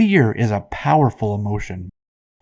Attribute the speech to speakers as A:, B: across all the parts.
A: fear is a powerful emotion.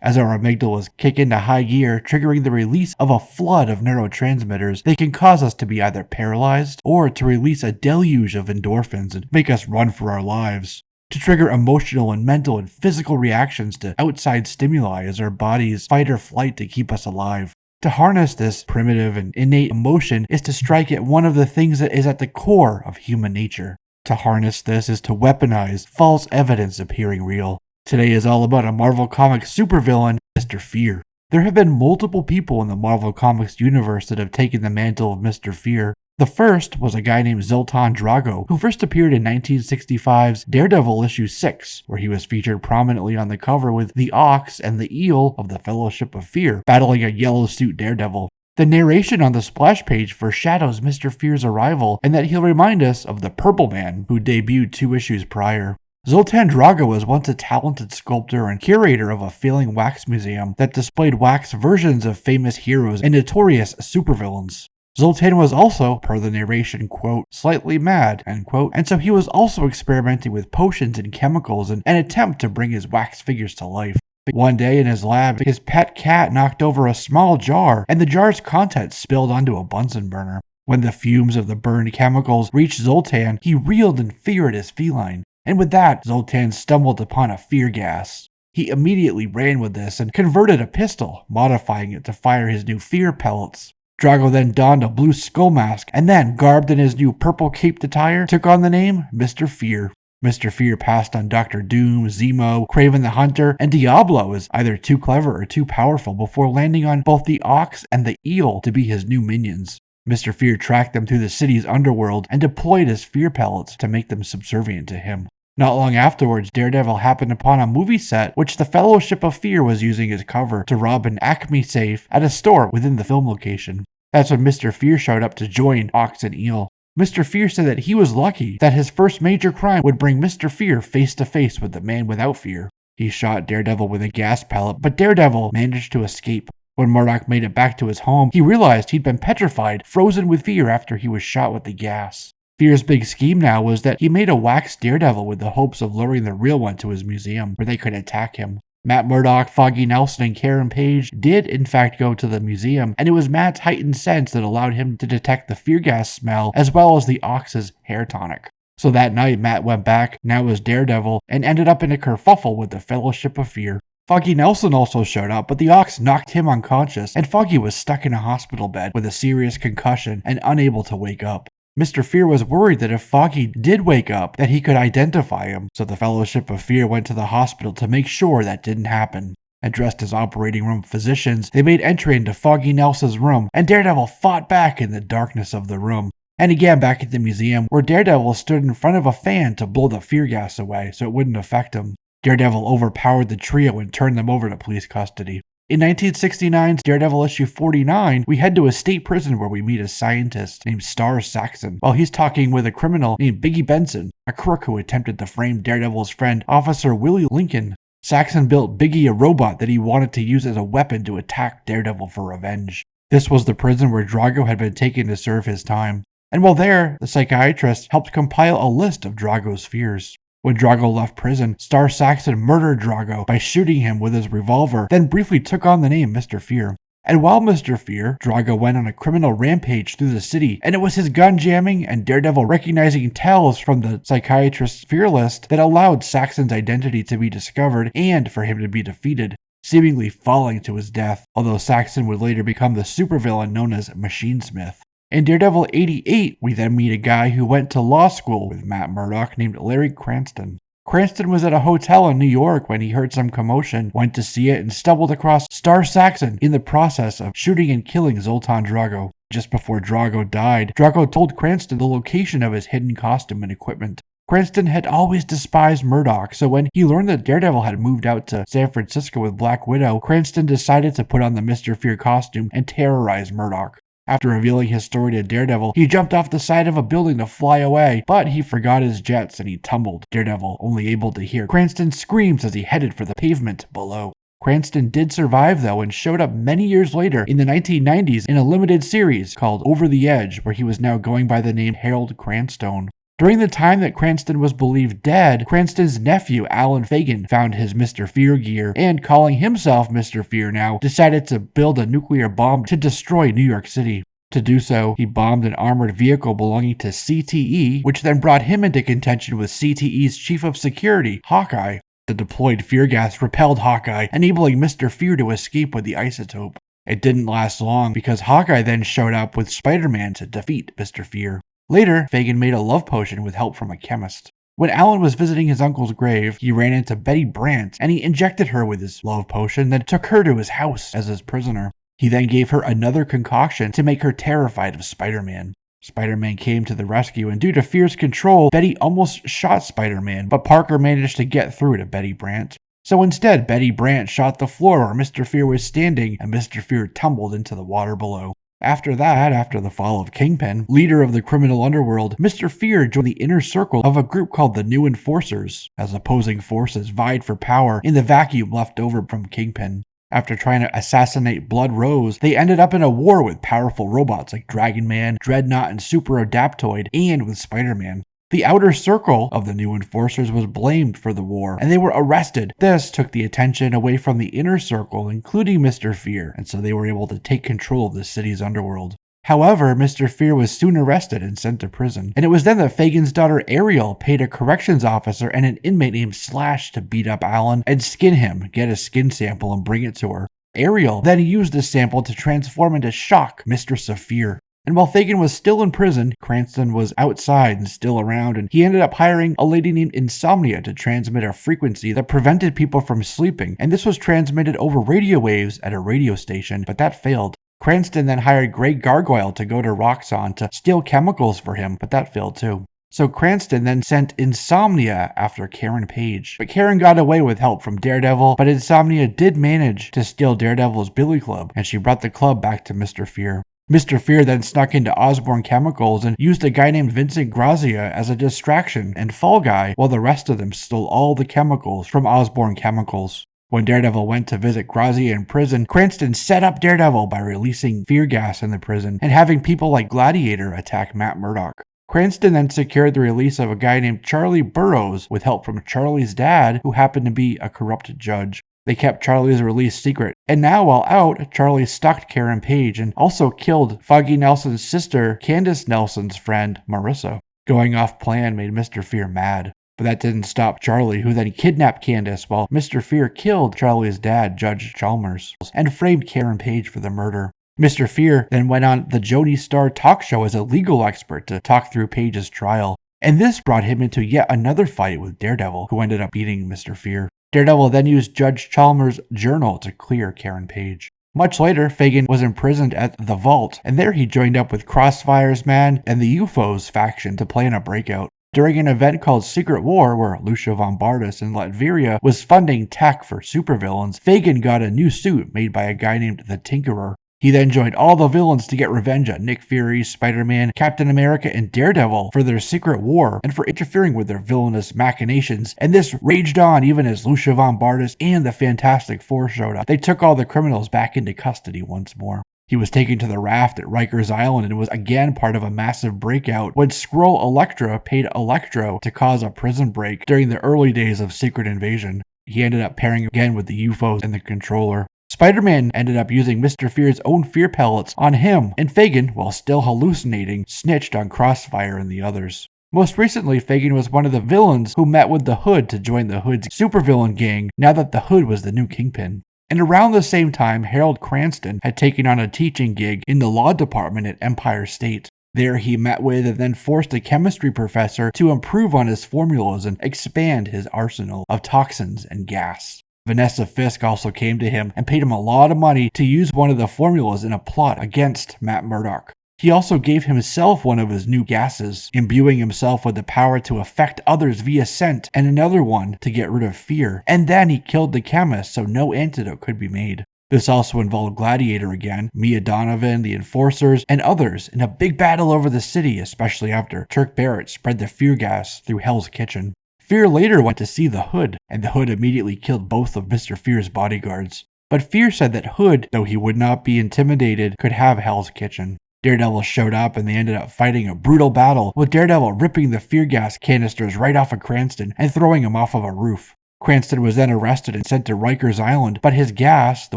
A: As our amygdalas kick into high gear, triggering the release of a flood of neurotransmitters, they can cause us to be either paralyzed or to release a deluge of endorphins and make us run for our lives. To trigger emotional and mental and physical reactions to outside stimuli as our bodies fight or flight to keep us alive. To harness this primitive and innate emotion is to strike at one of the things that is at the core of human nature. To harness this is to weaponize false evidence appearing real. Today is all about a Marvel Comics supervillain, Mr. Fear. There have been multiple people in the Marvel Comics universe that have taken the mantle of Mr. Fear. The first was a guy named Zoltan Drago, who first appeared in 1965's Daredevil issue 6, where he was featured prominently on the cover with the Ox and the Eel of the Fellowship of Fear, battling a yellow suit Daredevil. The narration on the splash page foreshadows Mr. Fear's arrival, and that he'll remind us of the Purple Man, who debuted 2 issues prior. Zoltan Drago was once a talented sculptor and curator of a failing wax museum that displayed wax versions of famous heroes and notorious supervillains. Zoltan was also, per the narration, quote, slightly mad, end quote, and so he was also experimenting with potions and chemicals in an attempt to bring his wax figures to life. One day in his lab, his pet cat knocked over a small jar, and the jar's contents spilled onto a Bunsen burner. When the fumes of the burned chemicals reached Zoltan, he reeled in fear at his feline. And with that, Zoltan stumbled upon a fear gas. He immediately ran with this and converted a pistol, modifying it to fire his new fear pellets. Drago then donned a blue skull mask, and then, garbed in his new purple caped attire, took on the name Mr. Fear. Mr. Fear passed on Dr. Doom, Zemo, Kraven the Hunter, and Diablo as either too clever or too powerful before landing on both the Ox and the Eel to be his new minions. Mr. Fear tracked them through the city's underworld and deployed his fear pellets to make them subservient to him. Not long afterwards, Daredevil happened upon a movie set which the Fellowship of Fear was using as cover to rob an Acme safe at a store within the film location. That's when Mr. Fear showed up to join Ox and Eel. Mr. Fear said that he was lucky that his first major crime would bring Mr. Fear face to face with the man without fear. He shot Daredevil with a gas pellet, but Daredevil managed to escape. When Murdock made it back to his home, he realized he'd been petrified, frozen with fear after he was shot with the gas. Fear's big scheme now was that he made a wax Daredevil with the hopes of luring the real one to his museum, where they could attack him. Matt Murdock, Foggy Nelson, and Karen Page did in fact go to the museum, and it was Matt's heightened sense that allowed him to detect the fear gas smell as well as the Ox's hair tonic. So that night, Matt went back, now as Daredevil, and ended up in a kerfuffle with the Fellowship of Fear. Foggy Nelson also showed up, but the Ox knocked him unconscious, and Foggy was stuck in a hospital bed with a serious concussion and unable to wake up. Mr. Fear was worried that if Foggy did wake up, that he could identify him, so the Fellowship of Fear went to the hospital to make sure that didn't happen. And dressed as operating room physicians, they made entry into Foggy Nelson's room, and Daredevil fought back in the darkness of the room. And again back at the museum, where Daredevil stood in front of a fan to blow the fear gas away so it wouldn't affect him. Daredevil overpowered the trio and turned them over to police custody. In 1969's Daredevil issue 49, we head to a state prison where we meet a scientist named Saxon, while he's talking with a criminal named Biggie Benson, a crook who attempted to frame Daredevil's friend, Officer Willie Lincoln. Saxon built Biggie a robot that he wanted to use as a weapon to attack Daredevil for revenge. This was the prison where Drago had been taken to serve his time. And while there, the psychiatrist helped compile a list of Drago's fears. When Drago left prison, Saxon murdered Drago by shooting him with his revolver, then briefly took on the name Mr. Fear. And while Mr. Fear, Drago went on a criminal rampage through the city, and it was his gun jamming and Daredevil recognizing tells from the psychiatrist's fear list that allowed Saxon's identity to be discovered and for him to be defeated, seemingly falling to his death, although Saxon would later become the supervillain known as Machinesmith. In Daredevil 88, we then meet a guy who went to law school with Matt Murdock named Larry Cranston. Cranston was at a hotel in New York when he heard some commotion, went to see it, and stumbled across Saxon in the process of shooting and killing Zoltan Drago. Just before Drago died, Drago told Cranston the location of his hidden costume and equipment. Cranston had always despised Murdock, so when he learned that Daredevil had moved out to San Francisco with Black Widow, Cranston decided to put on the Mr. Fear costume and terrorize Murdock. After revealing his story to Daredevil, he jumped off the side of a building to fly away, but he forgot his jets and he tumbled, Daredevil only able to hear Cranston's screams as he headed for the pavement below. Cranston did survive though and showed up many years later in the 1990s in a limited series called Over the Edge, where he was now going by the name Harold Cranstone. During the time that Cranston was believed dead, Cranston's nephew, Alan Fagan, found his Mr. Fear gear and, calling himself Mr. Fear now, decided to build a nuclear bomb to destroy New York City. To do so, he bombed an armored vehicle belonging to CTE, which then brought him into contention with CTE's chief of security, Hawkeye. The deployed fear gas repelled Hawkeye, enabling Mr. Fear to escape with the isotope. It didn't last long because Hawkeye then showed up with Spider-Man to defeat Mr. Fear. Later, Fagan made a love potion with help from a chemist. When Alan was visiting his uncle's grave, he ran into Betty Brant and he injected her with his love potion, then took her to his house as his prisoner. He then gave her another concoction to make her terrified of Spider-Man. Spider-Man came to the rescue, and due to Fear's control, Betty almost shot Spider-Man, but Parker managed to get through to Betty Brant. So instead, Betty Brant shot the floor where Mr. Fear was standing, and Mr. Fear tumbled into the water below. After that, after the fall of Kingpin, leader of the criminal underworld, Mr. Fear joined the inner circle of a group called the New Enforcers, as opposing forces vied for power in the vacuum left over from Kingpin. After trying to assassinate Blood Rose, they ended up in a war with powerful robots like Dragon Man, Dreadnought, and Super Adaptoid, and with Spider-Man. The outer circle of the New Enforcers was blamed for the war, and they were arrested. This took the attention away from the inner circle, including Mr. Fear, and so they were able to take control of the city's underworld. However, Mr. Fear was soon arrested and sent to prison, and it was then that Fagan's daughter Ariel paid a corrections officer and an inmate named Slash to beat up Alan and skin him, get a skin sample, and bring it to her. Ariel then used the sample to transform into Shock, Mistress of Fear. And while Fagan was still in prison, Cranston was outside and still around, and he ended up hiring a lady named Insomnia to transmit a frequency that prevented people from sleeping, and this was transmitted over radio waves at a radio station, but that failed. Cranston then hired Greg Gargoyle to go to Roxxon to steal chemicals for him, but that failed too. So Cranston then sent Insomnia after Karen Page. But Karen got away with help from Daredevil, but Insomnia did manage to steal Daredevil's Billy Club, and she brought the club back to Mr. Fear. Mr. Fear then snuck into Osborn Chemicals and used a guy named Vincent Grazia as a distraction and fall guy, while the rest of them stole all the chemicals from Osborn Chemicals. When Daredevil went to visit Grazia in prison, Cranston set up Daredevil by releasing fear gas in the prison and having people like Gladiator attack Matt Murdock. Cranston then secured the release of a guy named Charlie Burroughs with help from Charlie's dad, who happened to be a corrupt judge. They kept Charlie's release secret, and now while out, Charlie stalked Karen Page and also killed Foggy Nelson's sister, Candace Nelson's friend, Marissa. Going off plan made Mr. Fear mad. But that didn't stop Charlie, who then kidnapped Candace while Mr. Fear killed Charlie's dad, Judge Chalmers, and framed Karen Page for the murder. Mr. Fear then went on the Joni Star talk show as a legal expert to talk through Page's trial, and this brought him into yet another fight with Daredevil, who ended up beating Mr. Fear. Daredevil then used Judge Chalmers' journal to clear Karen Page. Much later, Fagan was imprisoned at the Vault, and there he joined up with Crossfire's Man and the UFOs faction to plan a breakout. During an event called Secret War, where Lucia von Bardas in Latveria was funding tech for supervillains, Fagan got a new suit made by a guy named the Tinkerer. He then joined all the villains to get revenge on Nick Fury, Spider-Man, Captain America, and Daredevil for their secret war and for interfering with their villainous machinations, and this raged on even as Lucia von Bardas and the Fantastic Four showed up. They took all the criminals back into custody once more. He was taken to the raft at Rikers Island and was again part of a massive breakout when Skrull Elektra paid Electro to cause a prison break during the early days of Secret Invasion. He ended up pairing again with the UFOs and the Controller. Spider-Man ended up using Mr. Fear's own fear pellets on him, and Fagan, while still hallucinating, snitched on Crossfire and the others. Most recently, Fagan was one of the villains who met with the Hood to join the Hood's supervillain gang now that the Hood was the new Kingpin. And around the same time, Harold Cranston had taken on a teaching gig in the law department at Empire State. There he met with and then forced a chemistry professor to improve on his formulas and expand his arsenal of toxins and gas. Vanessa Fisk also came to him and paid him a lot of money to use one of the formulas in a plot against Matt Murdock. He also gave himself one of his new gases, imbuing himself with the power to affect others via scent, and another one to get rid of fear. And then he killed the chemist so no antidote could be made. This also involved Gladiator again, Mia Donovan, the Enforcers, and others in a big battle over the city, especially after Turk Barrett spread the fear gas through Hell's Kitchen. Fear later went to see the Hood, and the Hood immediately killed both of Mr. Fear's bodyguards. But Fear said that Hood, though he would not be intimidated, could have Hell's Kitchen. Daredevil showed up and they ended up fighting a brutal battle, with Daredevil ripping the fear gas canisters right off of Cranston and throwing him off of a roof. Cranston was then arrested and sent to Rikers Island, but his gas, the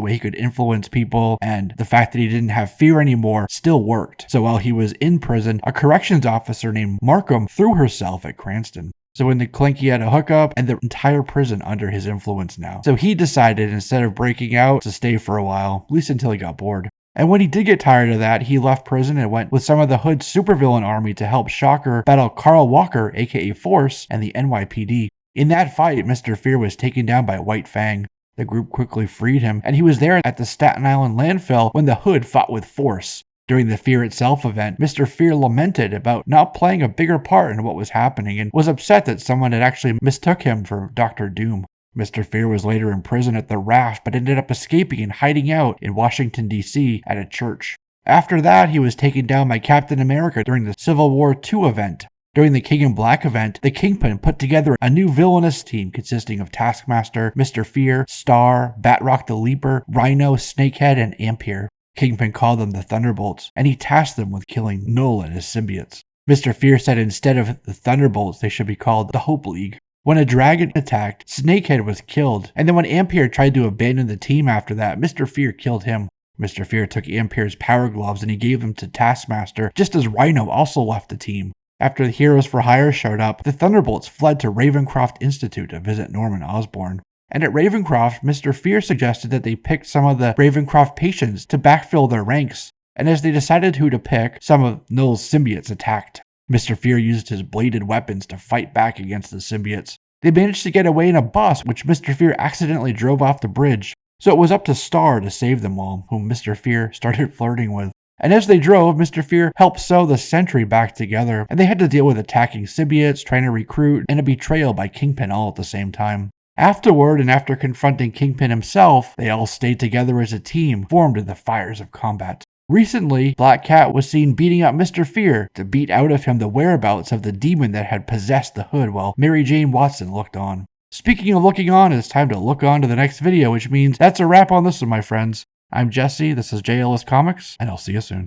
A: way he could influence people, and the fact that he didn't have fear anymore still worked. So while he was in prison, a corrections officer named Markham threw herself at Cranston. So in the clink, he had a hookup and the entire prison under his influence now. So he decided, instead of breaking out, to stay for a while, at least until he got bored. And when he did get tired of that, he left prison and went with some of the Hood's supervillain army to help Shocker battle Carl Walker, aka Force, and the NYPD. In that fight, Mr. Fear was taken down by White Fang. The group quickly freed him, and he was there at the Staten Island landfill when the Hood fought with Force. During the Fear Itself event, Mr. Fear lamented about not playing a bigger part in what was happening and was upset that someone had actually mistook him for Dr. Doom. Mr. Fear was later in prison at the Raft, but ended up escaping and hiding out in Washington, D.C. at a church. After that, he was taken down by Captain America during the Civil War II event. During the King in Black event, the Kingpin put together a new villainous team consisting of Taskmaster, Mr. Fear, Star, Batroc the Leaper, Rhino, Snakehead, and Ampere. Kingpin called them the Thunderbolts, and he tasked them with killing Null and his symbiotes. Mr. Fear said instead of the Thunderbolts, they should be called the Hope League. When a dragon attacked, Snakehead was killed, and then when Ampere tried to abandon the team after that, Mr. Fear killed him. Mr. Fear took Ampere's power gloves and he gave them to Taskmaster, just as Rhino also left the team. After the Heroes for Hire showed up, the Thunderbolts fled to Ravencroft Institute to visit Norman Osborn. And at Ravencroft, Mr. Fear suggested that they pick some of the Ravencroft patients to backfill their ranks. And as they decided who to pick, some of Null's symbiotes attacked. Mr. Fear used his bladed weapons to fight back against the symbiotes. They managed to get away in a bus, which Mr. Fear accidentally drove off the bridge. So it was up to Star to save them all, whom Mr. Fear started flirting with. And as they drove, Mr. Fear helped sew the Sentry back together, and they had to deal with attacking symbiotes, trying to recruit, and a betrayal by Kingpin all at the same time. Afterward, and after confronting Kingpin himself, they all stayed together as a team, formed in the fires of combat. Recently, Black Cat was seen beating up Mr. Fear to beat out of him the whereabouts of the demon that had possessed the Hood while Mary Jane Watson looked on. Speaking of looking on, it's time to look on to the next video, which means that's a wrap on this one, my friends. I'm Jesse, this is JLS Comics, and I'll see you soon.